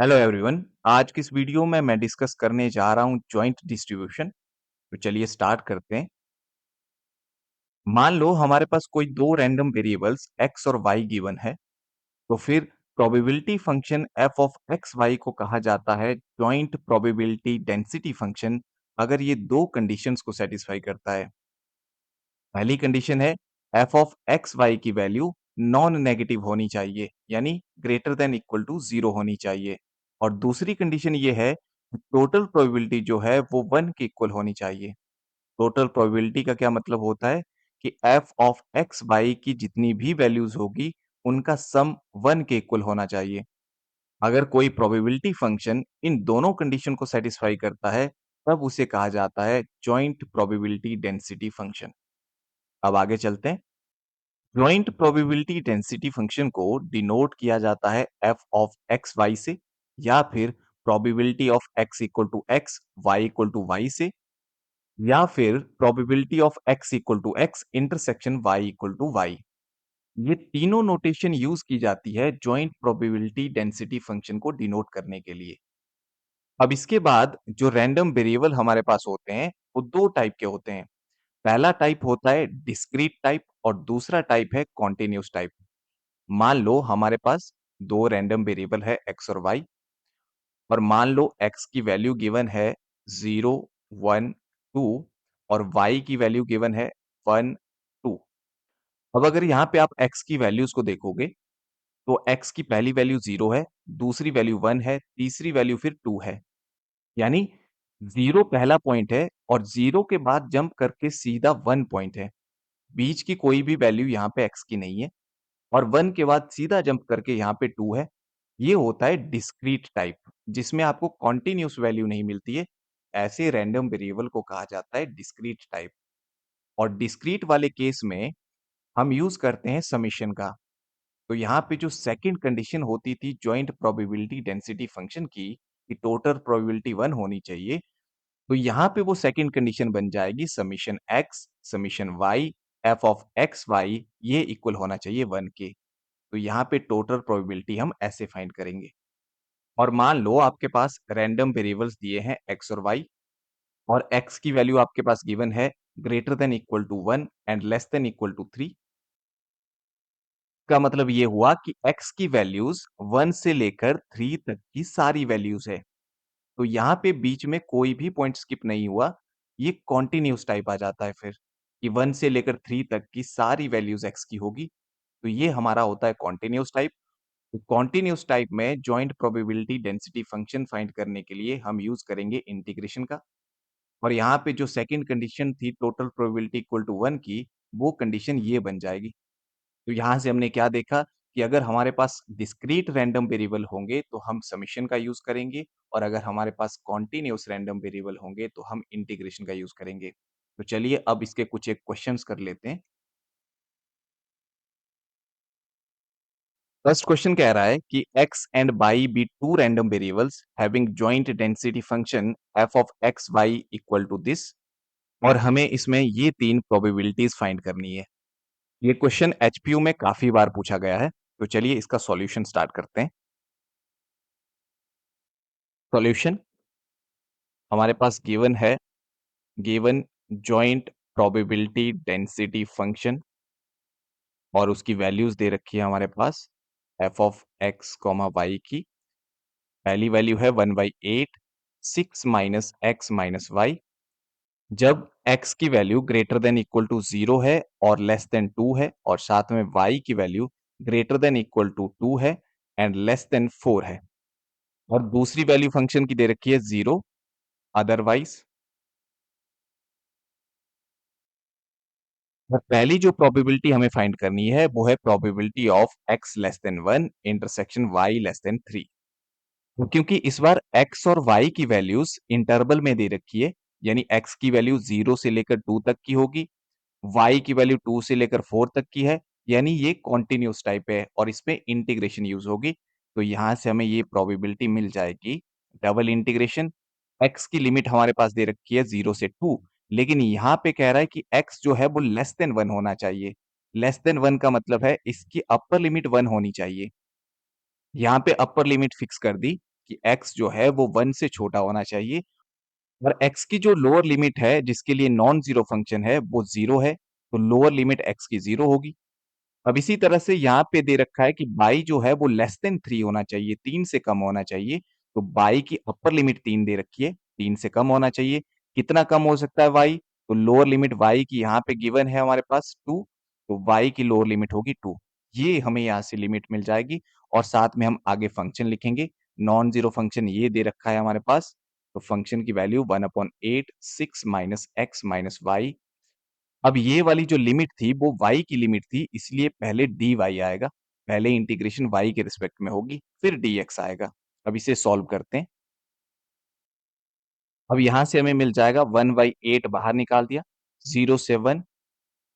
Hello everyone. आज की इस वीडियो में मैं डिस्कस करने जा रहा हूं जॉइंट डिस्ट्रीब्यूशन। तो चलिए स्टार्ट करते हैं। मान लो हमारे पास कोई दो रैंडम वेरिएबल्स x और y गिवन है, तो फिर probability function f of x Y को कहा जाता है जॉइंट प्रोबेबिलिटी डेंसिटी फंक्शन अगर ये दो कंडीशंस को सेटिस्फाई करता है। पहली कंडीशन है f ऑफ एक्स वाई की वैल्यू नॉन नेगेटिव होनी चाहिए, यानी greater than equal to zero होनी चाहिए। और दूसरी कंडीशन ये है टोटल प्रोबेबिलिटी जो है वो 1 के इक्वल होनी चाहिए। टोटल प्रोबेबिलिटी का क्या मतलब होता है कि f ऑफ एक्स वाई की जितनी भी वैल्यूज होगी उनका सम 1 के इक्वल होना चाहिए। अगर कोई प्रोबेबिलिटी फंक्शन इन दोनों कंडीशन को सेटिस्फाई करता है तब उसे कहा जाता है जॉइंट प्रोबेबिलिटी डेंसिटी फंक्शन। अब आगे चलते हैं। जॉइंट प्रोबेबिलिटी डेंसिटी फंक्शन को डिनोट किया जाता है f ऑफ एक्स वाई से, या फिर probability of x equal to X Y equal to Y से, या फिर probability of x equal to X intersection y equal to Y. ये तीनों नोटेशन यूज की जाती है जॉइंट प्रोबेबिलिटी डेंसिटी फंक्शन को डिनोट करने के लिए। अब इसके बाद जो रैंडम वेरिएबल हमारे पास होते हैं वो दो टाइप के होते हैं। पहला टाइप होता है डिस्क्रीट टाइप और दूसरा टाइप है कॉन्टिन्यूस टाइप। मान लो हमारे पास दो रैंडम वेरिएबल है x और y, और मान लो x की वैल्यू गिवन है 0, 1, 2 और y की वैल्यू गिवन है 1, 2। अब अगर यहाँ पे आप x की वैल्यूज को देखोगे तो x की पहली वैल्यू 0 है, दूसरी वैल्यू 1 है, तीसरी वैल्यू फिर 2 है। यानी 0 पहला पॉइंट है और 0 के बाद जंप करके सीधा 1 पॉइंट है। बीच की कोई भी वैल्यू यहाँ पे x की नहीं है, और 1 के बाद सीधा जंप करके यहाँ पे 2 है। ये होता है डिस्क्रीट टाइप, जिसमें आपको कॉन्टिन्यूस वैल्यू नहीं मिलती है। ऐसे रैंडम वेरिएबल को कहा जाता है डिस्क्रीट टाइप। और डिस्क्रीट वाले केस में हम यूज करते हैं समेशन का। तो यहाँ पे जो सेकंड कंडीशन होती थी जॉइंट प्रोबेबिलिटी डेंसिटी फंक्शन की कि टोटल प्रोबेबिलिटी 1 होनी चाहिए, तो यहाँ पे वो सेकंड कंडीशन बन जाएगी summation x summation y f of x Y ये इक्वल होना चाहिए 1 के। तो यहाँ पे टोटल प्रोबेबिलिटी हम ऐसे फाइंड करेंगे। और मान लो आपके पास रैंडम वेरिएबल्स दिए हैं x और y, और x की वैल्यू आपके पास गिवन है greater than equal to 1 and less than equal to 3। का मतलब ये हुआ कि x की वैल्यूज 1 से लेकर 3 तक की सारी वैल्यूज है। तो यहाँ पे बीच में कोई भी पॉइंट स्किप नहीं हुआ। ये कॉन्टिन्यूस टाइप आ जाता है फिर कि 1 से लेकर 3 तक की सारी वैल्यूज x की होगी। तो ये हमारा होता है कॉन्टिन्यूस टाइप। तो कॉन्टिन्यूस टाइप में joint probability density function find करने के लिए हम यूज करेंगे इंटीग्रेशन का। और यहाँ पे जो सेकंड कंडीशन थी टोटल प्रोबेबिलिटी इक्वल टू 1 की, वो कंडीशन ये बन जाएगी। तो यहाँ से हमने क्या देखा कि अगर हमारे पास डिस्क्रीट रैंडम वेरिएबल होंगे तो हम समेशन का यूज करेंगे, और अगर हमारे पास कॉन्टिन्यूस रैंडम वेरिएबल होंगे तो हम इंटीग्रेशन का यूज करेंगे। तो चलिए अब इसके कुछ एक क्वेश्चंस कर लेते हैं। फर्स्ट क्वेश्चन कह रहा है कि x and y be two random variables having joint density function f of x Y equal to this, और हमें इसमें ये तीन प्रोबेबिलिटीज फाइंड करनी है। ये क्वेश्चन एचपीयू में काफी बार पूछा गया है। तो चलिए इसका सॉल्यूशन स्टार्ट करते हैं। सॉल्यूशन हमारे पास गिवन है, given joint probability density function, और उसकी वैल्यूज दे रखी है हमारे पास f of x comma Y की। पहली वैल्यू है 1/8 6 माइनस एक्स माइनस वाई। जब x की value greater than equal to 0 है और लेस देन 2 है, और साथ में y की value greater than equal to 2 है एंड लेस देन 4 है, और दूसरी वैल्यू फंक्शन की दे रखी है 0 अदरवाइज। और पहली जो प्रोबेबिलिटी हमें फाइंड करनी है वो है probability of x less than 1 intersection y less than 3। तो क्योंकि इस बार x और y की वैल्यूज इंटरवल में दे रखी है, यानी x की वैल्यू 0 से लेकर 2 तक की होगी, y की वैल्यू 2 से लेकर 4 तक की है, यानी ये कॉन्टिन्यूस टाइप है और इसमें इंटीग्रेशन यूज होगी। तो यहां से हमें ये प्रोबेबिलिटी मिल जाएगी डबल इंटीग्रेशन। x की लिमिट हमारे पास दे रखी है 0 से 2, लेकिन यहाँ पे कह रहा है कि x जो है वो लेस देन 1 होना चाहिए। लेस देन 1 का मतलब है इसकी अपर लिमिट 1 होनी चाहिए। यहाँ पे अपर लिमिट फिक्स कर दी कि x जो है वो 1 से छोटा होना चाहिए और x की जो लोअर लिमिट है जिसके लिए नॉन ज़ीरो फंक्शन है वो 0 है, तो लोअर लिमिट x की 0 होगी। अब इसी तरह से यहाँ पे दे रखा है कि y जो है वो लेस देन 3 होना चाहिए, 3 से कम होना चाहिए, तो y की अपर लिमिट 3 दे रखी है, 3 से कम होना चाहिए। कितना कम हो सकता है y? तो लोअर लिमिट y की यहाँ पे गिवन है हमारे पास 2, तो y की लोअर लिमिट होगी 2। ये हमें यहाँ से लिमिट मिल जाएगी और साथ में हम आगे फंक्शन लिखेंगे। नॉन ज़ीरो फंक्शन ये दे रखा है हमारे पास, तो फंक्शन की value 1/8 6 minus x minus y। अब ये वाली जो लिमिट थी वो y की लिमिट थी इसलिए पहले dy आएगा। पहले इंटीग्रेशन y के रिस्पेक्ट में होगी, फिर dx आएगा। अब इसे सॉल्व करते हैं। अब यहाँ से हमें मिल जाएगा 1/8 बाहर निकाल दिया, 0 से 1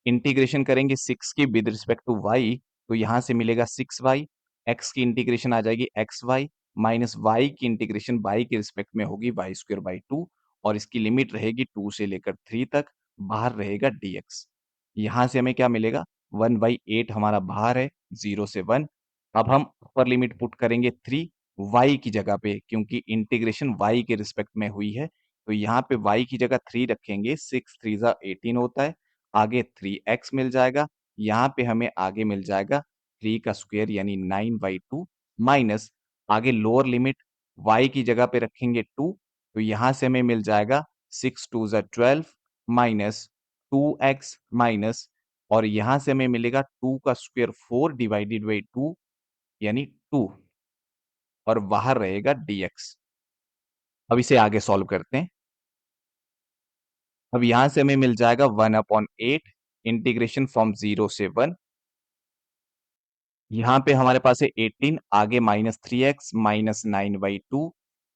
इंटीग्रेशन करेंगे 6 की विद रिस्पेक्ट टू y, तो यहाँ से मिलेगा 6y, x की इंटीग्रेशन आ जाएगी xy माइनस y की इंटीग्रेशन y के रिस्पेक्ट में होगी y स्क्वायर बाई 2 और इसकी लिमिट रहेगी 2 से लेकर 3 तक, बाहर रहेगा dx। यहाँ से हमें क्या मिलेगा 1/8 हमारा बाहर है 0 से 1। अब हम अपर लिमिट पुट करेंगे 3 y की जगह पे क्योंकि इंटीग्रेशन y के रिस्पेक्ट में हुई है, तो यहाँ पे y की जगह 3 रखेंगे, 6 3 ज़ा 18 होता है, आगे 3x मिल जाएगा, यहाँ पे हमें आगे मिल जाएगा 3 का स्क्वायर यानी 9/2 माइनस आगे लोअर लिमिट y की जगह पे रखेंगे 2, तो यहाँ से हमें मिल जाएगा 6 2 ज़ा 12 माइनस 2x माइनस और यहाँ से हमें मिलेगा 2 का स्क्वायर 4 डिवाइडेड बाई 2 यानी 2 और बाहर रहेगा dx। अब इसे आगे सॉल्व करते हैं। अब यहाँ से हमें मिल जाएगा 1/8 इंटीग्रेशन फ्रॉम 0 से 1। यहाँ पे हमारे पास है 18 आगे माइनस 3x माइनस 9/2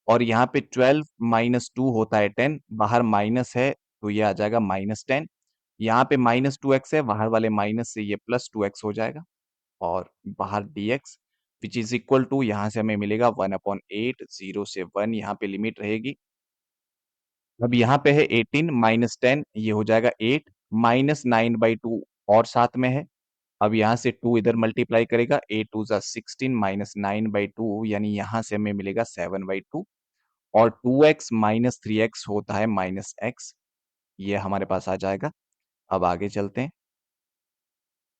और यहाँ पे 12 माइनस 2 होता है 10, बाहर माइनस है तो ये आ जाएगा माइनस 10। यहाँ पे माइनस 2x है, बाहर वाले माइनस से ये प्लस 2x हो जाएगा और बाहर dx which is equal to यहाँ से हमें मिलेगा 1/8 0 से 1 यहाँ पे लिमिट रहेगी। अब यहाँ पे है 18 माइनस 10 ये हो जाएगा 8 माइनस 9/2 और साथ में है। अब यहाँ से 2 इधर मल्टीप्लाई करेगा 8 2 ज़ा 16 माइनस 9/2 यानी यहाँ से हमें मिलेगा 7/2 और 2x माइनस 3x होता है माइनस x, ये हमारे पास आ जाएगा। अब आगे चलते हैं।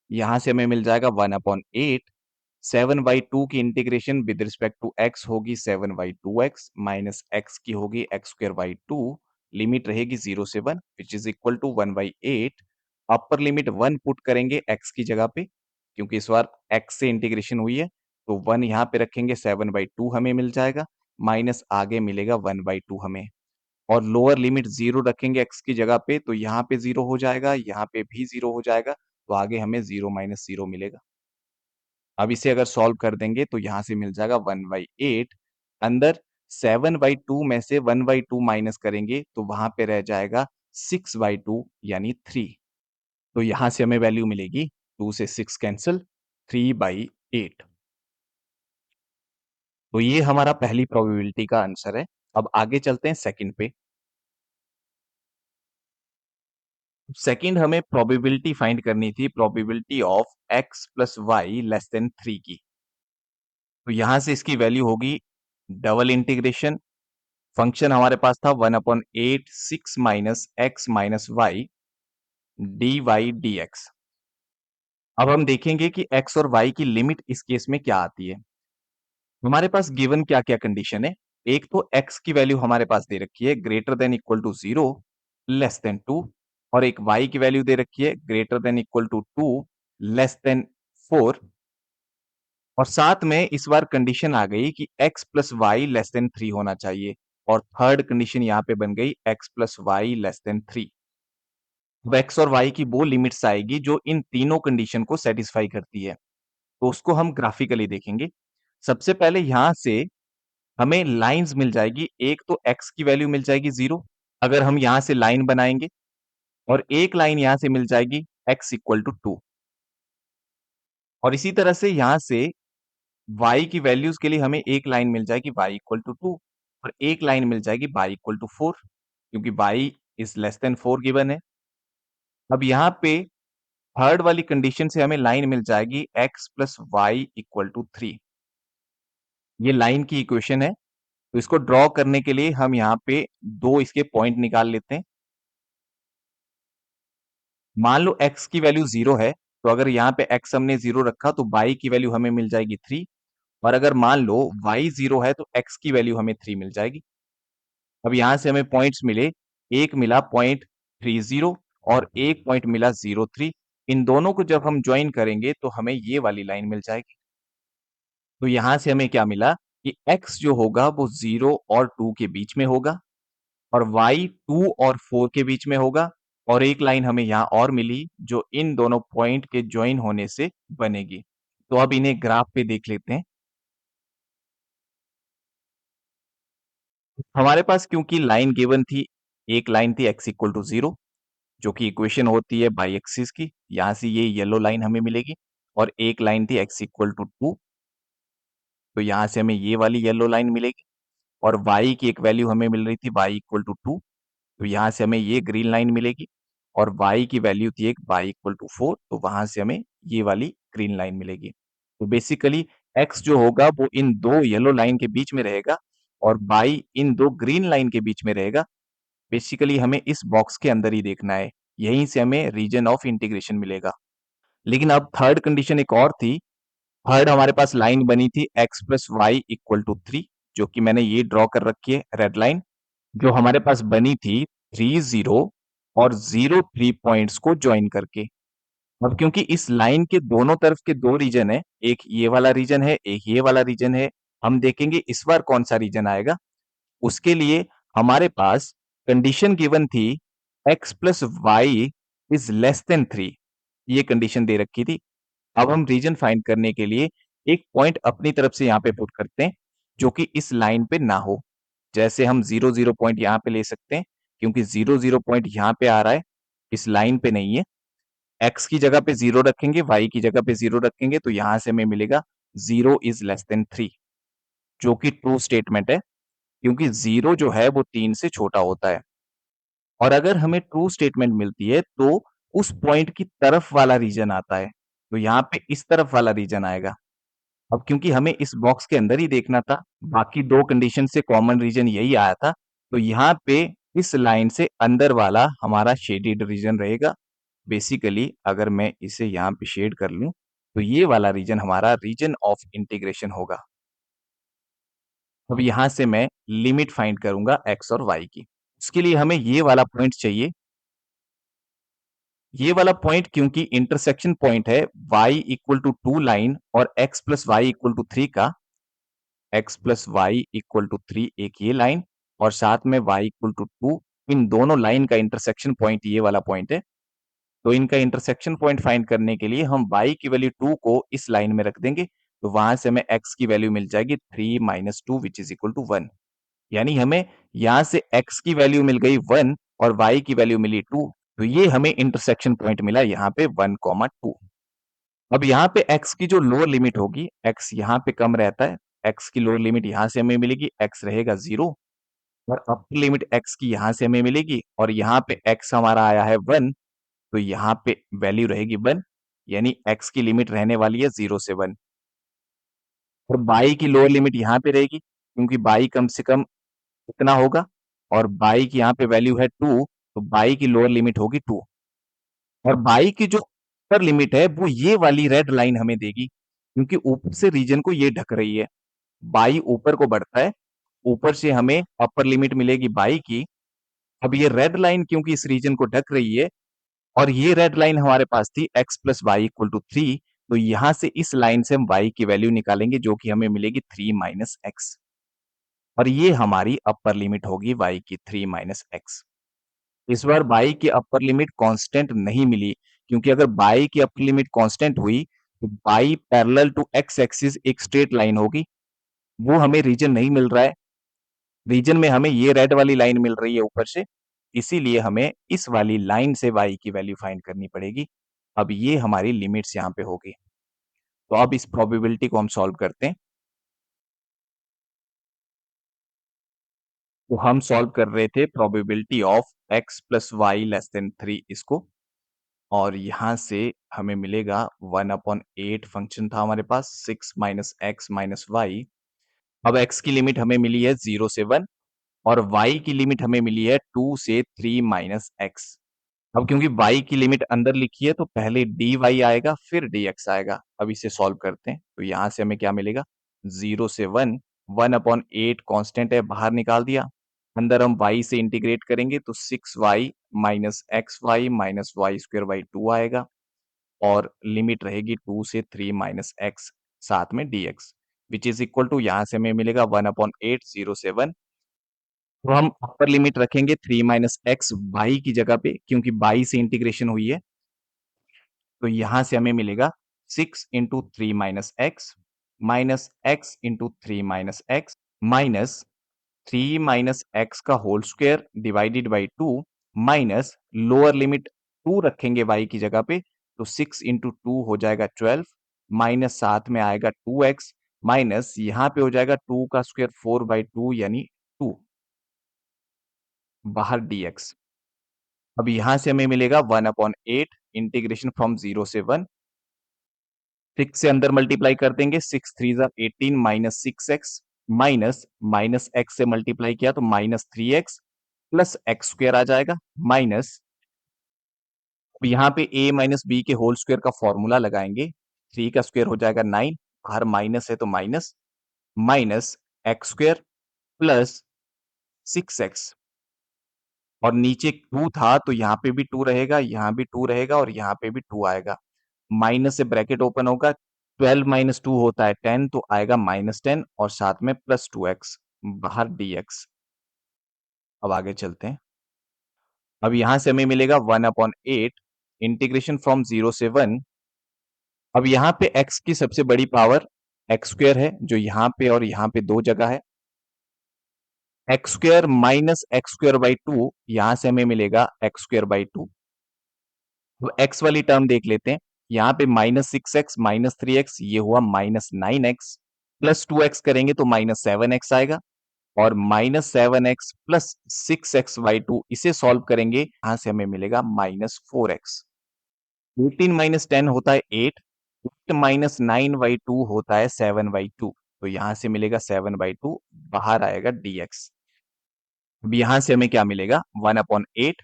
यहाँ से हमें मिल जाएगा 1/8 7/2 की integration with respect to x होगी 7/2x माइनस x की होगी x स्क्वायर बाई 2, लिमिट रहेगी 0 से 1 which is equal to 1/8। Upper limit 1 put करेंगे x की जगह पे क्योंकि इस बार x से इंटीग्रेशन हुई है, तो 1 यहाँ पे रखेंगे 7/2 हमें मिल जाएगा माइनस आगे मिलेगा 1/2 हमें और लोअर लिमिट 0 रखेंगे x की जगह पे तो यहाँ पे 0 हो जाएगा, यहाँ पे भी 0 हो जाएगा, तो आगे हमें 0 माइनस 0 मिलेगा। अब इसे अगर सॉल्व कर देंगे तो यहाँ से मिल जाएगा 1/8 अंदर 7/2 में से 1/2 माइनस करेंगे तो वहां पे रह जाएगा 6/2 यानी 3। तो यहाँ से हमें वैल्यू मिलेगी 2 से 6 कैंसिल 3/8। तो ये हमारा पहली प्रोबेबिलिटी का आंसर है। अब आगे चलते हैं सेकंड पे। सेकंड हमें प्रोबेबिलिटी फाइंड करनी थी, probability of x plus Y less than 3 की। तो यहां से इसकी वैल्यू होगी डबल इंटीग्रेशन, फंक्शन हमारे पास था 1/8 6 minus x minus Y D Y D X. अब हम देखेंगे कि x और y की लिमिट इस केस में क्या आती है। हमारे पास गिवन क्या क्या कंडीशन है। एक तो x की वैल्यू हमारे पास दे रखी है greater than equal to 0 less than 2 और एक y की वैल्यू दे रखी है greater than equal to 2 less than 4 और साथ में इस बार कंडीशन आ गई कि x plus Y less than 3 होना चाहिए और थर्ड कंडीशन यहाँ पे बन गई x plus Y less than 3। अब x और y की वो लिमिट्स आएगी जो इन तीनों कंडीशन को सेटिस्फाई करती है, तो उसको हम ग्राफिकली देखेंगे। सबसे पहले यहां से हमें लाइंस मिल जाएगी, एक तो x की वैल्यू मिल जाएगी 0 अगर हम यहां से लाइन बनाएंगे और एक लाइन यहां से मिल जाएगी x इक्वल टू 2 और इसी तरह से यहां से y की वैल्यूज के लिए हमें एक लाइन मिल जाएगी y इक्वल टू 2 और एक लाइन मिल जाएगी y इक्वल टू 4 क्योंकि y is less than 4 given है। अब यहाँ पे थर्ड वाली कंडीशन से हमें लाइन मिल जाएगी x plus Y equal to 3। ये लाइन की इक्वेशन है। तो इसको ड्रॉ करने के लिए हम यहाँ पे 2 इसके पॉइंट निकाल लेते हैं। मान लो x की वैल्यू 0 है, तो अगर यहाँ पे x हमने 0 रखा तो y की वैल्यू हमें मिल जाएगी 3, और अगर मान लो y 0 है तो x की वैल्यू हमें 3 मिल जाएगी। अब यहाँ से हमें पॉइंट्स मिले, एक मिला पॉइंट 30 और एक पॉइंट मिला 03। इन दोनों को जब हम ज्वाइन करेंगे तो हमें ये वाली लाइन मिल जाएगी। तो यहाँ से हमें क्या मिला कि x जो होगा वो 0 और 2 के बीच में होगा, और y 2 और 4 के बीच में होगा, और एक लाइन हमें यहाँ और मिली जो इन दोनों पॉइंट के ज्वाइन होने से बनेगी। तो अब इन्हें ग्राफ पे देख लेते हैं। हमारे पास क्योंकि लाइन गिवन थी, एक लाइन थी x इक्वल टू 0, जो कि इक्वेशन होती है बाई एक्सिस की, यहाँ से ये येलो लाइन हमें मिलेगी, और एक लाइन थी x इक्वल टू 2, तो यहाँ से हमें ये वाली येलो लाइन मिलेगी, और y की एक वैल्यू हमें मिल रही थी y इक्वल टू 2, तो यहाँ से हमें ये ग्रीन लाइन मिलेगी, और y की वैल्यू थी एक y इक्वल टू 4, तो वहां से हमें ये वाली ग्रीन लाइन मिलेगी। तो बेसिकली x जो होगा वो इन दो येलो लाइन के बीच में रहेगा, और y इन दो ग्रीन लाइन के बीच में रहेगा। बेसिकली हमें इस बॉक्स के अंदर ही देखना है, यहीं से हमें रीजन ऑफ इंटीग्रेशन मिलेगा। लेकिन अब थर्ड कंडीशन एक और थी। थर्ड हमारे पास लाइन बनी थी x plus Y equal to 3, जो कि मैंने ये ड्रॉ कर रखी है रेड लाइन, जो हमारे पास बनी थी 30 और 03 पॉइंट्स को ज्वाइन करके। अब क्योंकि इस लाइन के दोनों तरफ के दो रीजन है, एक ये वाला रीजन है, एक ये वाला रीजन है, हम देखेंगे इस बार कौन सा रीजन आएगा। उसके लिए हमारे पास कंडीशन गिवन थी x plus Y is less than 3, ये कंडीशन दे रखी थी। अब हम रीजन फाइंड करने के लिए एक पॉइंट अपनी तरफ से यहाँ पे पुट करते हैं, जो कि इस लाइन पे ना हो। जैसे हम 0 0 पॉइंट यहाँ पे ले सकते हैं, क्योंकि 0 0 पॉइंट यहाँ पे आ रहा है, इस लाइन पे नहीं है। x की जगह पे 0 रखेंगे, y की जगह पे 0 रखेंगे, तो यहाँ से हमें मिलेगा 0 इज लेस देन 3, जो कि ट्रू स्टेटमेंट है, क्योंकि 0 जो है वो 3 से छोटा होता है। और अगर हमें ट्रू स्टेटमेंट मिलती है तो उस पॉइंट की तरफ वाला रीजन आता है, तो यहाँ पे इस तरफ वाला रीजन आएगा। अब क्योंकि हमें इस बॉक्स के अंदर ही देखना था, बाकी दो कंडीशन से कॉमन रीजन यही आया था, तो यहाँ पे इस लाइन से अंदर वाला हमारा शेडेड रीजन रहेगा। बेसिकली अगर मैं इसे यहाँ पे शेड कर लूं, तो ये वाला रीजन हमारा रीजन ऑफ इंटीग्रेशन होगा। अब यहाँ से मैं लिमिट फाइंड करूंगा एक्स और वाई की। उसके लिए हमें ये वाला पॉइंट चाहिए, ये वाला पॉइंट क्योंकि इंटरसेक्शन पॉइंट है y इक्वल टू 2 लाइन और x plus Y equal to 3 का। x plus Y equal to 3 एक ये लाइन, और साथ में y इक्वल टू 2, इन दोनों लाइन का इंटरसेक्शन पॉइंट ये वाला पॉइंट है। तो इनका इंटरसेक्शन पॉइंट फाइंड करने के लिए हम y की वैल्यू 2 को इस लाइन में रख देंगे, तो वहां से हमें x की वैल्यू मिल जाएगी 3 minus 2 which is equal to 1। यानी हमें यहाँ से x की वैल्यू मिल गई 1 और y की वैल्यू मिली 2, तो ये हमें इंटरसेक्शन पॉइंट मिला यहाँ पे 1, 2। अब यहाँ पे x की जो लोअर लिमिट होगी, x यहाँ पे कम रहता है, x की लोअर लिमिट यहाँ से हमें मिलेगी, x रहेगा 0, और अपर लिमिट x की यहाँ से हमें मिलेगी, और यहाँ पे x हमारा आया है 1, तो यहाँ पे वैल्यू रहेगी 1, यानी x की लिमिट रहने वाली है 0 से 1। और y की लोअर लिमिट यहाँ पे रहेगी, क्योंकि y कम से कम इतना होगा, और y की यहाँ पे वैल्यू है 2, तो y की लोअर लिमिट होगी 2। और y की जो अपर लिमिट है वो ये वाली रेड लाइन हमें देगी, क्योंकि ऊपर से रीजन को ये ढक रही है। y ऊपर को बढ़ता है, ऊपर से हमें अपर लिमिट मिलेगी y की। अब ये रेड लाइन क्योंकि इस रीजन को ढक रही है, और ये रेड लाइन हमारे पास थी x plus Y equal to 3, तो यहां से इस लाइन से हम y की वैल्यू निकालेंगे, जो कि हमें मिलेगी 3 माइनस एक्स, और ये हमारी अपर लिमिट होगी y की 3 माइनस एक्स। इस बार y की अपर लिमिट कांस्टेंट नहीं मिली, क्योंकि अगर y की अपर लिमिट कांस्टेंट हुई तो y parallel to x axis एक स्ट्रेट लाइन होगी, वो हमें रीजन नहीं मिल रहा है। रीजन में हमें ये रेड वाली लाइन मिल रही है ऊपर से, इसीलिए हमें इस वाली लाइन से y की वैल्यू फाइंड करनी पड़ेगी। अब ये हमारी लिमिट्स यहाँ पे होगी। तो अब इस प्रोबेबिलिटी को हम सॉल्व करते हैं। तो हम सॉल्व कर रहे थे probability of x plus Y less than 3 इसको, और यहाँ से हमें मिलेगा 1/8 फंक्शन था हमारे पास 6 माइनस एक्स माइनस वाई, अब x की लिमिट हमें मिली है 0 से 1 और y की लिमिट हमें मिली है 2 से 3 माइनस x। अब क्योंकि y की लिमिट अंदर लिखी है तो पहले dy आएगा फिर dx आएगा। अब इसे सॉल्व करते हैं तो यहाँ से हमें क्या मिलेगा 0 से 1 1/8 कांस्टेंट है बाहर निकाल दिया। अंदर हम y से इंटीग्रेट करेंगे तो 6y minus xy minus Y square by 2 आएगा और लिमिट रहेगी 2 से 3 माइनस x साथ में dx which is equal to यहाँ से हमें मिलेगा 1/8 0 से 1। तो हम अपर लिमिट रखेंगे 3 माइनस एक्स बाई की जगह पे क्योंकि बाई से इंटीग्रेशन हुई है तो यहां से हमें मिलेगा 6 into three minus X into three minus 3 - x का whole square divided by 2 minus lower limit 2 रखेंगे y की जगह पे तो 6 इंटू टू हो जाएगा 12 माइनस साथ में आएगा 2x माइनस यहाँ पे हो जाएगा 2 का स्क्वायर 4/2 यानी 2 बाहर dx। अब यहां से हमें मिलेगा 1/8 इंटीग्रेशन फ्रॉम 0 से 1 6 से अंदर मल्टीप्लाई कर देंगे 6 3 जा 18 माइनस 6x माइनस x से मल्टीप्लाई किया तो minus 3x plus x square आ जाएगा माइनस यहाँ पे a माइनस बी के होल स्क्वायर का फॉर्मूला लगाएंगे 3 का स्क्वायर हो जाएगा 9 बाहर माइनस है तो minus minus x square plus 6x और नीचे 2 था तो यहाँ पे भी 2 रहेगा यहाँ भी 2 रहेगा और यहाँ पे भी 2 आएगा माइनस से ब्रैकेट ओपन होगा 12 माइनस 2 होता है 10 तो आएगा -10 और साथ में प्लस 2x बाहर dx। अब आगे चलते हैं अब यहां से हमें मिलेगा 1/8 इंटीग्रेशन फ्रॉम 0 से 1। अब यहाँ पे x की सबसे बड़ी पावर एक्स स्क्वायर है जो यहाँ पे और यहाँ पे दो जगह है x square minus x square by 2 यहां से हमें मिलेगा एक्स स्क्वायर बाई 2। तो x वाली टर्म देख लेते हैं यहाँ पे -6x -3x ये हुआ -9x प्लस 2x करेंगे तो -7x आएगा और -7x प्लस 6x/2 इसे सॉल्व करेंगे यहां से हमें मिलेगा -4x। 18 माइनस 10 होता है 8 8 माइनस 9/2 होता है 7/2 तो यहां से मिलेगा 7/2 बाहर आएगा dx। अब यहां से हमें क्या मिलेगा 1/8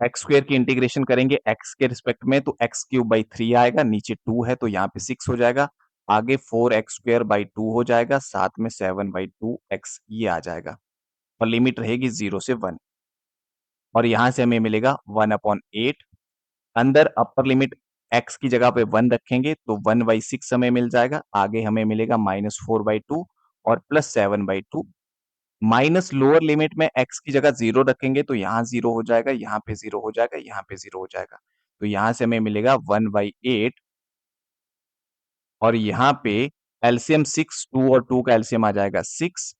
एक्स स्क्वायर की इंटीग्रेशन करेंगे एक्स के रिस्पेक्ट में तो एक्स क्यूब बाई 3 आएगा नीचे 2 है तो यहाँ पे 6 हो जाएगा आगे 4x स्क्वायर बाई 2 हो जाएगा साथ में 7/2x ये आ जाएगा और लिमिट रहेगी 0 से 1 और यहां से हमें मिलेगा 1/8 अंदर अपर लिमिट x की जगह पे 1 रखेंगे तो 1/6 हमें मिल जाएगा आगे हमें मिलेगा -4/2 और प्लस 7/2 माइनस लोअर लिमिट में x की जगह 0 रखेंगे तो यहाँ 0 हो जाएगा यहाँ पे 0 हो जाएगा यहाँ पे 0 हो जाएगा तो यहाँ से हमें मिलेगा 1/8 और यहाँ पे एलसीएम 6 2 और 2 का एलसीएम आ जाएगा 6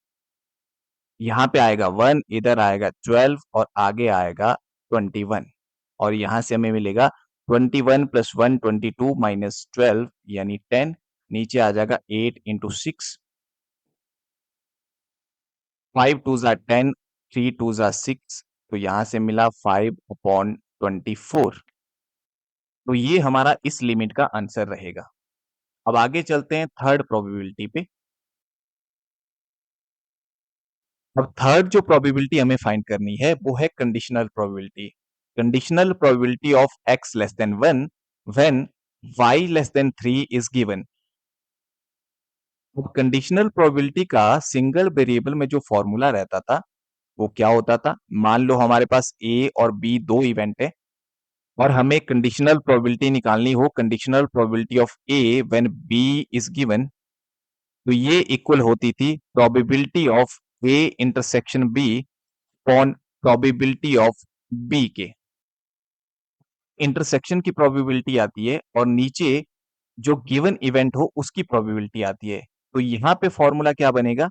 यहाँ पे आएगा 1 इधर आएगा 12 और आगे आएगा 21 और यहाँ से हमें मिलेगा 21 + 1 22 - 12 यानी 10 नीचे आ जाएगा 8 × 6 5 2 जा 10 3 2 जा 6 तो यहां से मिला 5/24 तो ये हमारा इस लिमिट का आंसर रहेगा। अब आगे चलते हैं थर्ड प्रोबेबिलिटी पे। अब थर्ड जो प्रोबेबिलिटी हमें फाइंड करनी है वो है conditional probability of x less than 1 when y less than 3 is given. अब कंडीशनल प्रोबेबिलिटी का सिंगल वेरिएबल में जो फॉर्मूला रहता था वो क्या होता था मान लो हमारे पास a और b दो इवेंट है और हमें कंडीशनल प्रोबेबिलिटी निकालनी हो conditional probability of a when b is given तो ये इक्वल होती थी probability of a intersection b upon probability of b के इंटरसेक्शन की प्रोबेबिलिटी आती है और नीचे जो गिवन इवेंट हो उसकी प्रोबेबिलिटी आती है तो यहाँ पे फॉर्मूला क्या बनेगा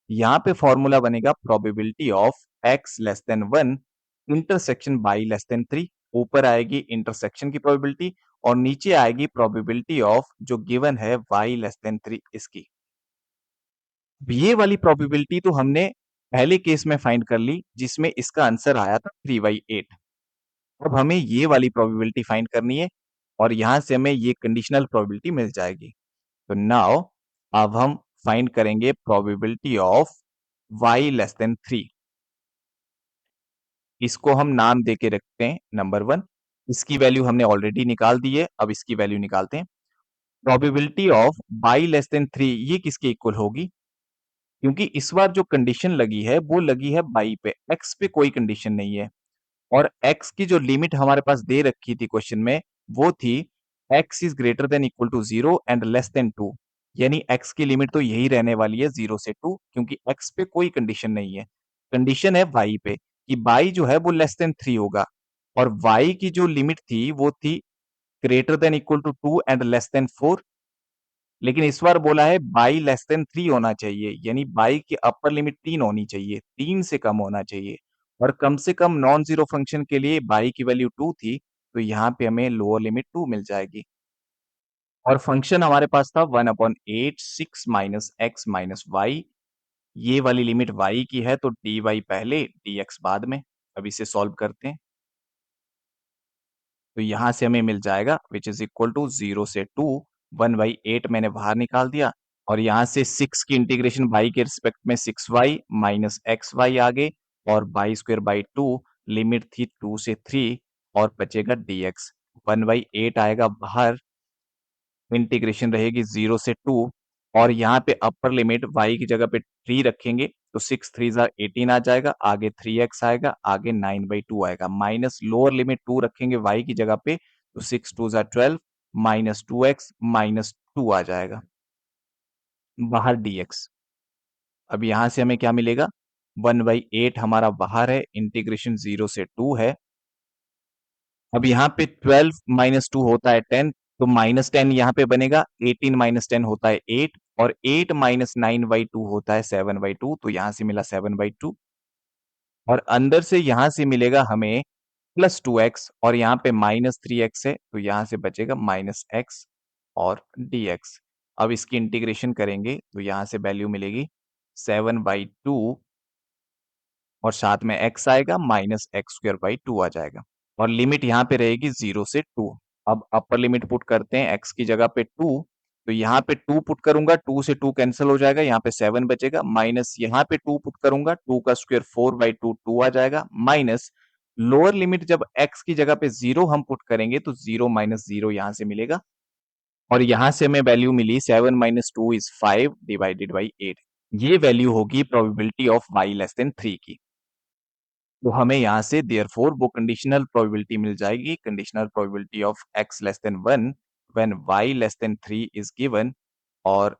यहाँ पे फॉर्मूला बनेगा probability of x less than 1 intersection by less than 3 ऊपर आएगी इंटरसेक्शन की प्रोबेबिलिटी और नीचे आएगी प्रोबेबिलिटी ऑफ जो गिवन है y लेस देन 3 इसकी। ये वाली प्रोबेबिलिटी तो हमने पहले केस में फाइंड कर ली जिसमें इसका आंसर आया था 3/8। अब हमें ये वाली प्रोबेबिलिटी फाइंड करनी है और यहां से हमें ये कंडीशनल प्रोबेबिलिटी मिल जाएगी। तो नाउ अब हम फाइंड करेंगे probability of y less than 3। इसको हम नाम देके रखते हैं नंबर 1। इसकी वैल्यू हमने ऑलरेडी निकाल दी है, अब इसकी वैल्यू निकालते हैं। Probability of y less than 3 ये किसके इक्वल होगी? क्योंकि इस बार जो कंडीशन लगी है वो लगी है y पे, x पे कोई कंडीशन नहीं है। और x की जो लिमिट हमारे पास दे रखी थी क्वेश्चन में वो थी x is greater than equal to 0 and less than 2। यानी x की लिमिट तो यही रहने वाली है 0 से 2, क्योंकि x पे कोई कंडीशन नहीं है। कंडीशन है y पे कि y जो है वो लेस देन 3 होगा। और y की जो लिमिट थी वो थी greater than equal to 2 and less than 4। लेकिन इस बार बोला है बाई लेस देन 3 होना चाहिए, यानी बाई की अपर लिमिट 3 होनी चाहिए, 3 से कम होना चाहिए। और कम से कम नॉन जीरो फंक्शन के लिए बाई की वैल्यू 2 थी, तो यहाँ पे हमें लोअर लिमिट 2 मिल जाएगी। और फंक्शन हमारे पास था 1/8 6 माइनस एक्स माइनस वाई। ये वाली लिमिट y की है, तो dy पहले dx बाद में। अब इसे सॉल्व करते हैं, तो यहाँ से हमें मिल जाएगा विच इज इक्वल टू 0 से 2, 1/8 मैंने बाहर निकाल दिया। और यहाँ से 6 की इंटीग्रेशन y के रिस्पेक्ट में 6y माइनस एक्स वाई आगे, और बाई स्क्वेयर बाई 2, लिमिट थी 2 से 3, और बचेगा dx। 1/8 आएगा बाहर, इंटीग्रेशन रहेगी 0 से 2, और यहाँ पे अपर लिमिट y की जगह पे 3 रखेंगे, तो 6 3 जा 18 आ जाएगा, आगे 3x आएगा, आगे 9/2 आएगा, माइनस लोअर लिमिट 2 रखेंगे y की जगह पे, तो 6 2 जा 12 माइनस 2x माइनस 2 आ जाएगा बाहर dx। अब यहाँ से हमें क्या मिलेगा? 1/8 हमारा बाहर है, इंटीग्रेशन 0 से 2 है। अब यहाँ पे 12 माइनस 2 होता है 10, तो -10 यहाँ पे बनेगा, 18 माइनस 10 होता है 8, और 8 माइनस 9/2 होता है 7/2, तो यहाँ से मिला 7/2। और अंदर से यहाँ से मिलेगा हमें प्लस 2x, और यहाँ पे -3x है, तो यहाँ से बचेगा -x और dx। अब इसकी इंटीग्रेशन करेंगे, तो यहाँ से वैल्यू मिलेगी 7/2, और साथ में x आएगा, माइनस एक्स स्क्वायर बाई 2 आ जाएगा। और लिमिट यहाँ पे रहेगी 0 से 2। अब अपर लिमिट पुट करते हैं x की जगह पे 2, तो यहाँ पे 2 पुट करूंगा, 2 से 2 कैंसिल हो जाएगा, यहाँ पे 7 बचेगा, माइनस यहाँ पे 2 पुट करूंगा, 2 का स्क्वायर 4/2 2 आ जाएगा, माइनस लोअर लिमिट जब x की जगह पे 0 हम पुट करेंगे, तो 0 माइनस 0 यहाँ से मिलेगा। और यहाँ से हमें वैल्यू मिली 7 माइनस 2 इज 5 डिवाइडेड बाई 8। ये वैल्यू होगी probability of y less than 3 की। तो हमें यहाँ से देयरफॉर वो कंडीशनल प्रोबेबिलिटी मिल जाएगी, conditional probability of x less than 1 when y less than 3 is given. और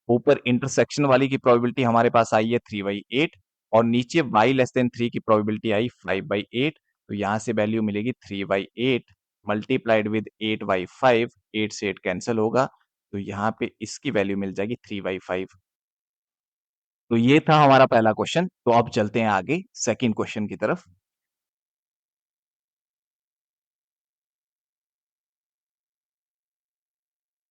ऊपर इंटरसेक्शन वाली की प्रोबेबिलिटी हमारे पास आई है 3/8, और नीचे y लेस देन 3 की प्रोबेबिलिटी आई 5/8। तो यहाँ से वैल्यू मिलेगी 3/8 मल्टीप्लाइड विद 8/5, 8 से 8 कैंसिल होगा, तो यहाँ पे इसकी वैल्यू मिल जाएगी 3/5। तो ये था हमारा पहला क्वेश्चन। तो अब चलते हैं आगे सेकंड क्वेश्चन की तरफ।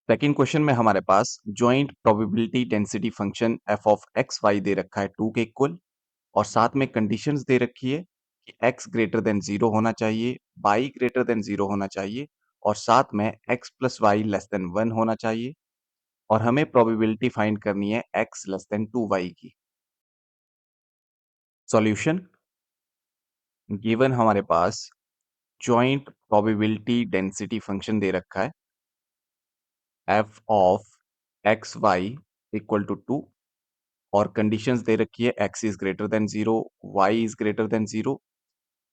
सेकंड क्वेश्चन में हमारे पास joint probability density function f of x y दे रखा है 2 के इक्वल, और साथ में कंडीशंस दे रखी है कि x ग्रेटर देन 0 होना चाहिए, y ग्रेटर देन 0 होना चाहिए, और साथ में x plus Y less than 1 होना चाहिए। और हमें प्रोबेबिलिटी फाइंड करनी है x लेस देन 2y की। सॉल्यूशन गिवन हमारे पास जॉइंट प्रोबेबिलिटी डेंसिटी फंक्शन दे रखा है f of x Y equal to 2, और कंडीशंस दे रखी है x is greater than 0, y is greater than 0,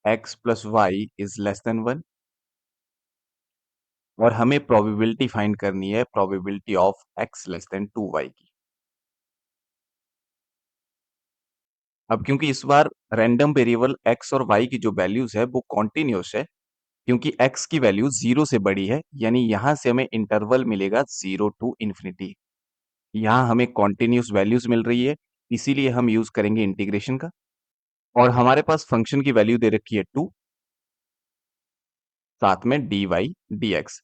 x plus Y is less than 1। और हमें प्रोबेबिलिटी फाइंड करनी है probability of x less than 2y की। अब क्योंकि इस बार रैंडम वेरिएबल x और y की जो वैल्यूज है वो कॉन्टिन्यूस है, क्योंकि x की वैल्यू 0 से बड़ी है, यानी यहाँ से हमें इंटरवल मिलेगा 0 टू इन्फिनिटी। यहाँ हमें कॉन्टिन्यूस वैल्यूज मिल रही है, इसीलिए हम यूज करेंगे इंटीग्रेशन का। और हमारे पास फंक्शन की वैल्यू दे रखी है 2, साथ में dy dx।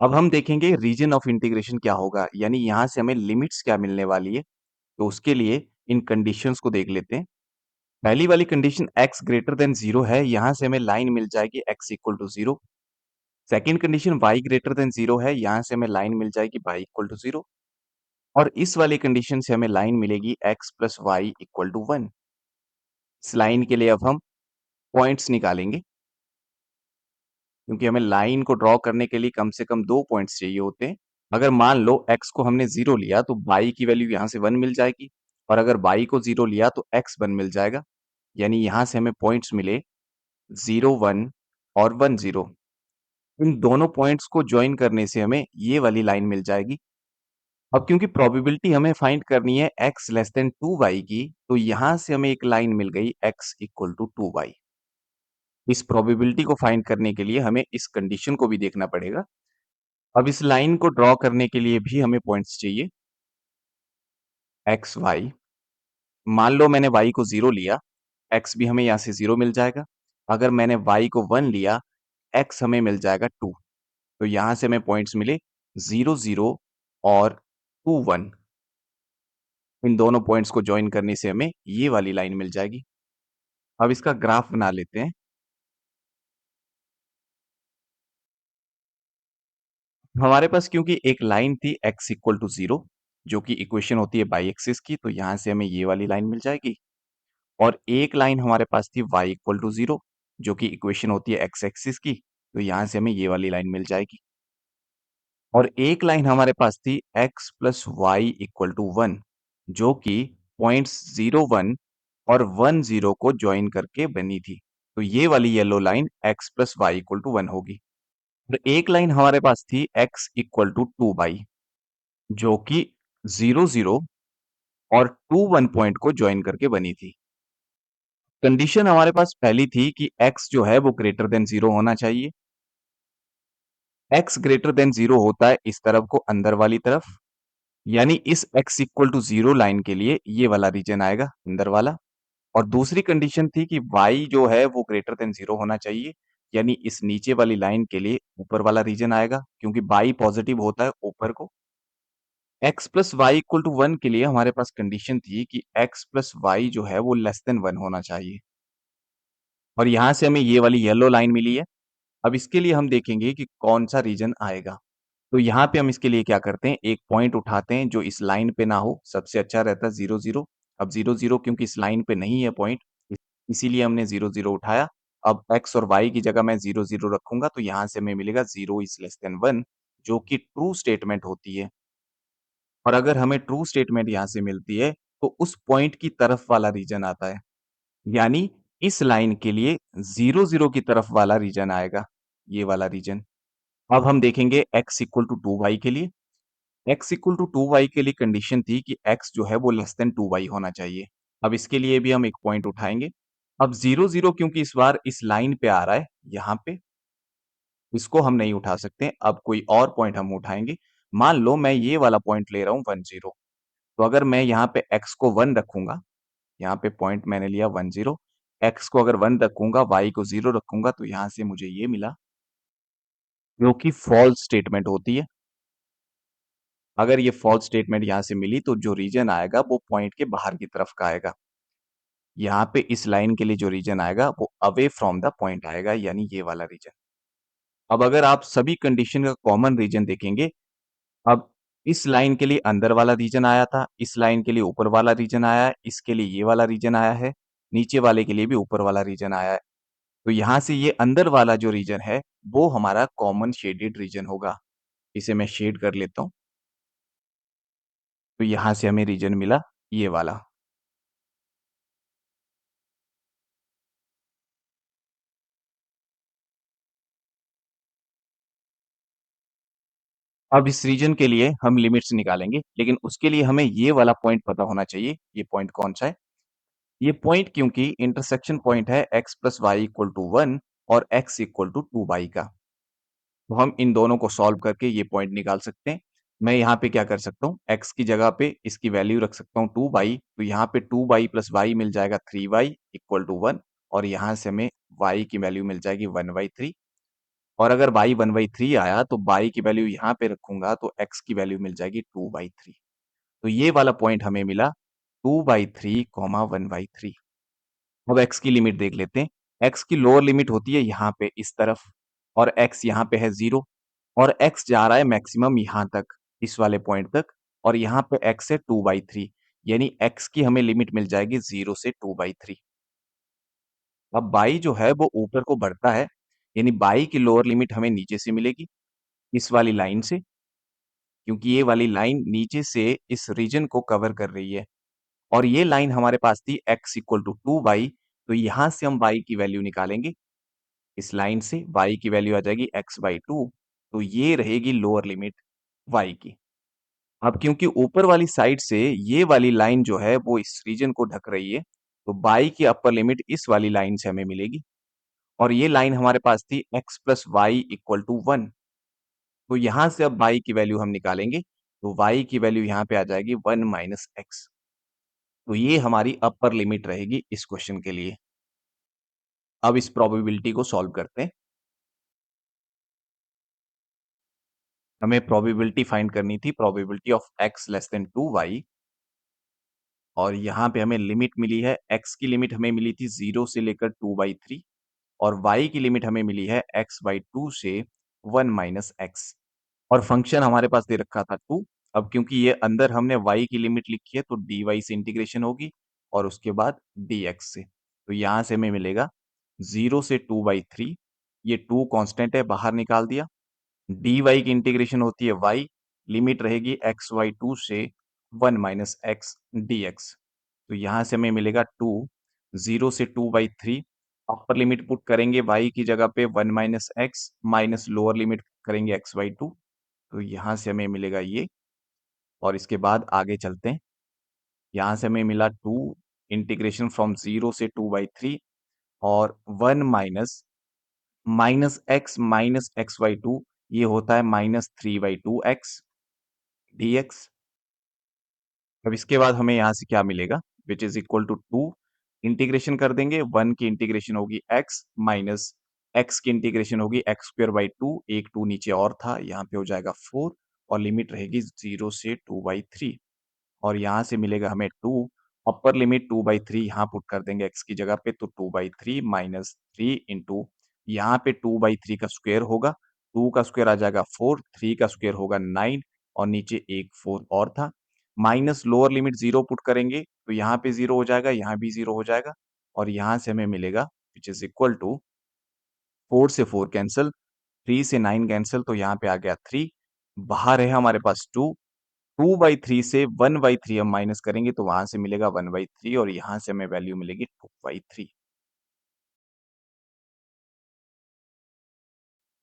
अब हम देखेंगे रीजन ऑफ इंटीग्रेशन क्या होगा, यानी यहाँ से हमें लिमिट्स क्या मिलने वाली है। तो उसके लिए इन कंडीशंस को देख लेते हैं। पहली वाली कंडीशन x ग्रेटर देन 0 है, यहाँ से हमें लाइन मिल जाएगी x equal to 0। Second condition y greater than 0 है, यहाँ से हमें लाइन मिल जाएगी y इक्वल टू 0। और इस वाली कंडीशन से हमें लाइन मिलेगी x plus Y equal to 1। इस लाइन के लिए अब हम पॉइंट्स निकालेंगे, क्योंकि हमें लाइन को ड्रॉ करने के लिए कम से कम 2 पॉइंट्स चाहिए होते हैं। अगर मान लो x को हमने 0 लिया तो y की वैल्यू यहाँ से 1 मिल जाएगी, और अगर y को 0 लिया तो x 1 मिल जाएगा। यानी यहाँ से हमें पॉइंट्स मिले 0, 1 और 1, 0। इन दोनों पॉइंट्स को जॉइन करने से हमें ये वाली लाइन मिल जाएगी। अब क्योंकि प्रोबेबिलिटी हमें फाइंड करनी है x लेस देन 2y की, तो यहाँ से हमें एक लाइन मिल गई x इक्वल टू 2y। इस प्रोबेबिलिटी को फाइंड करने के लिए हमें इस कंडीशन को भी देखना पड़ेगा। अब इस लाइन को ड्रॉ करने के लिए भी हमें पॉइंट्स चाहिए x, y। मान लो मैंने y को 0 लिया, x भी हमें यहाँ से 0 मिल जाएगा। अगर मैंने y को 1 लिया, x हमें मिल जाएगा 2। तो यहाँ से हमें पॉइंट्स मिले 0, 0 और 2, 1। इन दोनों पॉइंट्स को जॉइन करने से हमें ये वाली लाइन मिल जाएगी। अब इसका ग्राफ बना लेते हैं। हमारे पास क्योंकि एक लाइन थी x इक्वल टू 0, जो कि इक्वेशन होती है बाई एक्सिस की, तो यहाँ से हमें ये वाली लाइन मिल जाएगी। और एक लाइन हमारे पास थी y इक्वल टू 0, जो कि इक्वेशन होती है x एक्सिस की, तो यहाँ से हमें ये वाली लाइन मिल जाएगी। और एक लाइन हमारे पास थी x plus Y equal to 1, जो कि पॉइंट्स 0, 1 और 1, 0 को ज्वाइन करके बनी थी। तो ये वाली yellow line x plus Y equal to 1 होगी। और एक लाइन हमारे पास थी x इक्वल टू 2y, जो कि 0, 0 और 2, 1 पॉइंट को ज्वाइन करके बनी थी। कंडीशन हमारे पास पहली थी कि x जो है वो ग्रेटर देन 0 होना चाहिए। x ग्रेटर देन 0 होता है इस तरफ को अंदर वाली तरफ, यानी इस x इक्वल टू 0 लाइन के लिए ये वाला रीजन आएगा अंदर वाला। और दूसरी कंडीशन थी कि y जो है वो ग्रेटर देन 0 होना चाहिए, यानी इस नीचे वाली लाइन के लिए ऊपर वाला रीजन आएगा, क्योंकि y पॉजिटिव होता है ऊपर को। x plus Y equal to 1 के लिए हमारे पास कंडीशन थी कि x प्लस वाई जो है वो लेस देन 1 होना चाहिए। और यहां से हमें ये वाली येलो लाइन मिली है। अब इसके लिए हम देखेंगे कि कौन सा रीजन आएगा। तो यहाँ पे हम इसके लिए क्या करते हैं, एक पॉइंट उठाते हैं जो इस लाइन पे ना हो, सबसे अच्छा रहता है 0, 0। अब 0, 0 क्योंकि इस लाइन पे नहीं है पॉइंट, इसीलिए हमने 0, 0 उठाया। अब x और y की जगह मैं 0, 0 रखूंगा, तो यहाँ से हमें मिलेगा 0 इज लेस देन 1, जो कि ट्रू स्टेटमेंट होती है। और अगर हमें ट्रू स्टेटमेंट यहाँ से मिलती है, तो उस पॉइंट की तरफ वाला रीजन आता है, यानी इस लाइन के लिए 0, 0 की तरफ वाला रीजन आएगा, ये वाला रीजन। अब हम देखेंगे x इक्वल टू 2y के लिए। x इक्वल टू 2y के लिए कंडीशन थी कि x जो है वो लेस देन 2y होना चाहिए। अब इसके लिए भी हम एक पॉइंट उठाएंगे। अब 0, 0 क्योंकि इस बार इस लाइन पे आ रहा है, यहाँ पे, इसको हम नहीं उठा सकते। अब कोई और पॉइंट हम उठाएंगे। मान लो मैं ये वाला पॉइंट ले रहा हूँ 1, 0। तो अगर मैं यहाँ पे x को 1 रखूंगा, यहाँ पे पॉइंट मैंने लिया 1, 0, x को अगर 1 रखूंगा, y को 0 रखूंगा, तो यहाँ से मुझे ये मिला, जो कि फॉल्स स्टेटमेंट होती है। अगर ये फॉल्स स्टेटमेंट यहाँ से मिली, तो जो रीजन आएगा वो पॉइंट के बाहर की तरफ का आएगा। यहाँ पे इस लाइन के लिए जो रीजन आएगा वो अवे फ्रॉम द पॉइंट आएगा, यानी ये वाला रीजन। अब अगर आप सभी कंडीशन का कॉमन रीजन देखेंगे, अब इस लाइन के लिए अंदर वाला रीजन आया था, इस लाइन के लिए ऊपर वाला रीजन आया है, इसके लिए ये वाला रीजन आया है, नीचे वाले के लिए भी ऊपर वाला रीजन आया है। तो यहाँ से ये अंदर वाला जो रीजन है वो हमारा कॉमन शेडेड रीजन होगा। इसे मैं शेड कर लेता हूँ। तो यहाँ से हमें रीजन मिला ये वाला। अब इस रीजन के लिए हम लिमिट्स निकालेंगे, लेकिन उसके लिए हमें ये वाला पॉइंट पता होना चाहिए। ये पॉइंट कौन सा है? ये पॉइंट क्योंकि इंटरसेक्शन पॉइंट है x plus Y equal to 1 और x इक्वल टू 2y का। तो हम इन दोनों को सॉल्व करके ये पॉइंट निकाल सकते हैं। मैं यहाँ पे क्या कर सकता हूँ, x की जगह पे इसकी वैल्यू रख सकता हूँ 2y, तो यहाँ पे 2y प्लस वाई मिल जाएगा 3y इक्वल टू 1, और यहाँ से हमें y की वैल्यू मिल जाएगी 1/3। और अगर y 1/3 आया, तो y की वैल्यू यहाँ पे रखूंगा, तो x की वैल्यू मिल जाएगी 2/3। तो ये वाला पॉइंट हमें मिला 2/3, 1/3। अब x की लिमिट देख लेते हैं। x की लोअर लिमिट होती है यहाँ पे इस तरफ, और x यहाँ पे है 0, और x जा रहा है मैक्सिमम यहाँ तक, इस वाले पॉइंट तक, और यहाँ पे x है 2/3 यानी x की हमें लिमिट मिल जाएगी 0 से 2/3। अब y जो है वो ऊपर को बढ़ता है, यानी y की लोअर लिमिट हमें नीचे से मिलेगी, इस वाली लाइन से, क्योंकि ये वाली लाइन नीचे से इस रीजन को कवर कर रही है। और ये लाइन हमारे पास थी x इक्वल टू 2y, तो यहाँ से हम y की वैल्यू निकालेंगे। इस लाइन से y की वैल्यू आ जाएगी x/2, तो ये रहेगी लोअर लिमिट y की। अब क्योंकि ऊपर वाली साइड से ये वाली लाइन जो है वो इस रीजन को ढक रही है, तो y की अपर लिमिट इस वाली लाइन से हमें मिलेगी। और ये लाइन हमारे पास थी x plus Y equal to 1, तो यहाँ से अब y की वैल्यू हम निकालेंगे, तो y की वैल्यू यहाँ पे आ जाएगी 1 माइनस x। तो ये हमारी अपर लिमिट रहेगी इस क्वेश्चन के लिए। अब इस प्रोबेबिलिटी को सॉल्व करते हैं। हमें प्रोबेबिलिटी फाइंड करनी थी, probability of x less than 2y, और यहाँ पे हमें लिमिट मिली है, x की लिमिट हमें मिली थी 0 से लेकर 2/3 और y की लिमिट हमें मिली है x/2 से 1 माइनस x। और फंक्शन हमारे पास दे रखा था 2। अब क्योंकि ये अंदर हमने y की लिमिट लिखी है, तो dy से इंटीग्रेशन होगी और उसके बाद dx से। तो यहाँ से हमें मिलेगा 0 से 2/3, ये 2 कांस्टेंट है, बाहर निकाल दिया। dy की इंटीग्रेशन होती है y, लिमिट रहेगी x/2 से 1 माइनस x dx। तो यहाँ से हमें मिलेगा 2, 0 से 2/3, अपर लिमिट पुट करेंगे y की जगह पे 1 minus x, minus lower limit करेंगे x/2, तो यहाँ से हमें मिलेगा ये। और इसके बाद आगे चलते हैं। यहाँ से हमें मिला 2 इंटीग्रेशन फ्रॉम 0 से 2/3 और 1 माइनस माइनस x/2, ये होता है -3/2x dx। अब इसके बाद हमें यहाँ से क्या मिलेगा, which is equal to 2 integration कर देंगे, 1 की इंटीग्रेशन होगी x माइनस x की इंटीग्रेशन होगी x²/2, एक 2 नीचे और था, यहाँ पे हो जाएगा 4 और लिमिट रहेगी 0 से 2/3। और यहाँ से मिलेगा हमें 2, अपर लिमिट 2/3 यहाँ पुट कर देंगे x की जगह पे, तो 2/3 माइनस 3 इंटू यहाँ पे 2/3 का स्क्वायर होगा, 2 का स्क्वायर आ जाएगा 4, 3 का स्क्वायर होगा 9 और नीचे एक 4 और था। माइनस लोअर लिमिट 0 पुट करेंगे, तो यहाँ पे 0 हो जाएगा, यहाँ भी 0 हो जाएगा और यहाँ से हमें मिलेगा विच इज इक्वल टू 4 से 4 कैंसल, 3 से 9 कैंसल, तो यहाँ पे आ गया 3, बाहर है हमारे पास 2, 2/3 से 1/3 हम माइनस करेंगे, तो वहां से मिलेगा 1/3 और यहाँ से हमें वैल्यू मिलेगी 2/3।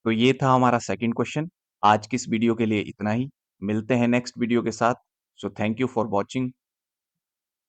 तो ये था हमारा सेकंड क्वेश्चन। आज की इस वीडियो के लिए इतना ही। मिलते हैं नेक्स्ट वीडियो के साथ। So thank you for watching.